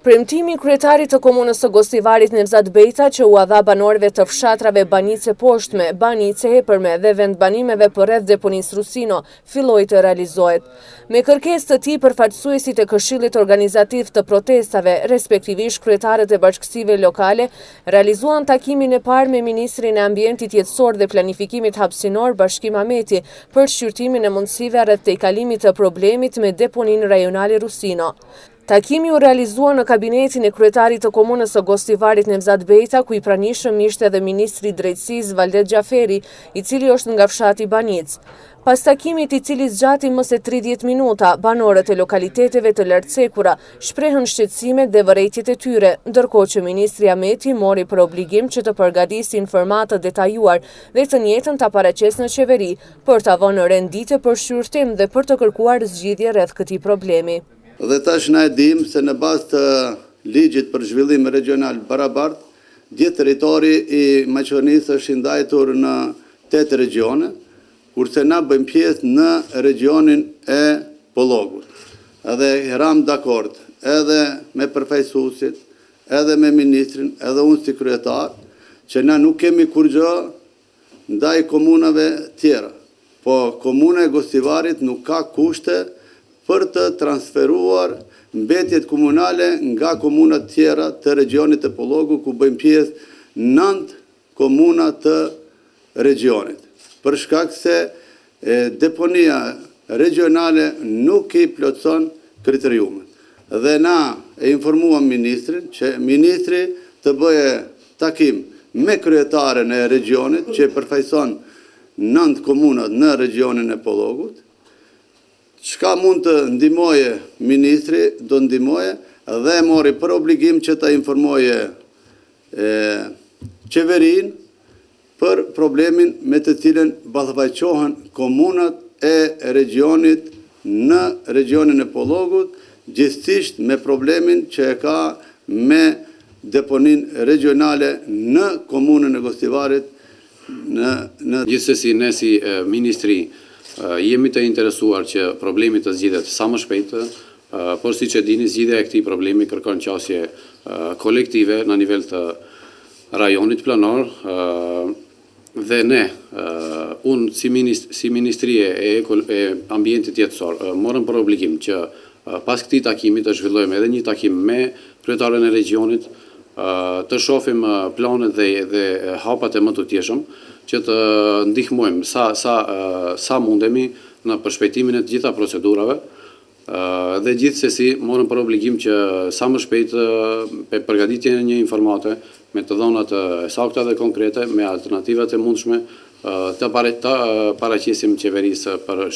Premtimi i kryetarit të komunës së Gostivarit Nevzat Bejta që u dha banorëve të fshatrave Banice Poshtme, Banice Hepërme dhe vendbanimeve përreth deponisë Rusino filloi të realizohet. Me kërkesë të tij përfaqësuesit e Këshillit Organizativ të Protestave, respektivisht kryetarët e bashkësive lokale, realizuan takimin e parë me ministrin e Ambientit Jetësor dhe Planifikimit Hapësinor Bashkim Ahmeti për shqyrtimin e mundësive rreth tejkalimit të problemit me deponinë rajonale Rusino. Takimi u realizua në kabinetin e kryetarit të komunës së Gostivarit Nevzat Bejta, ku i pranishëm ishte edhe ministri i drejtësisë Valdet Gjaferi, i cili është nga fshati Banic. Pas takimit, i cili zgjati më se 30 minuta, banorët e lokaliteteve të lartësekura shprehën shqetësimet dhe vërejtjet e tyre, ndërkohë që ministri Ahmeti mori për obligim që të përgatisi informata detajuar dhe të njëjtën ta paraqesë në qeveri për ta vënë rendite për shqyrtim dhe për të kërkuar zgjidhje rreth këtij problemi. Dhe tash na e dim se në bazë të ligjit për zhvillim regional barabart, gjithë territori i Maqedonisë është ndajtur në 8 regione, kurse na bëjmë pjesë në regionin e Pollogut. Edhe ram dakord, edhe me përfaqësuesit, edhe me ministrin, edhe unë si kryetar, që na nuk kemi kur gjë ndaj komunave tjera, po komuna e Gostivarit nuk ka kushte për të transferuar mbetjet komunale nga komunat tjera të regionit të Pollogu, ku bëjmë pjesë 9 komuna të regionit. Për shkak se deponia regionale nuk i plotëson kriteriumet. Dhe na e informuam ministrin që ministri të bëje takim me kryetaren e regionit që përfaqëson 9 komunat në regionin e Pollogut. Çka mund të ndihmoje ministri, do ndihmoje dhe mori për obligim që ta informoje qeverin për problemin me të cilën ballafaqohen komunat e regionit në regionin e Pollogut, gjithsesi me problemin që e ka me deponin regionale në komunën e Gostivarit. Gjithsesi ne si ministri jemi të interesuar që problemi të zgjidhet sa më shpejt, por siç e dini, zgjidhja e këtij problemi kërkon qasje kolektive në nivel të rajonit planor dhe ne, unë si Ministrie e Ambientit Jetësor, morëm për obligim që pas këtij takimi të zhvillojmë edhe një takim me kryetaren e regionit, të shohim planet dhe hapat e më të tjeshëm, që të ndihmojmë sa mundemi në përshpejtimin e të gjitha procedurave dhe gjithsesi morëm për obligim që sa më shpejt përgatitjen e një informate me të dhëna të sakta dhe konkrete me alternativat e mundshme të paraqesim qeverisë për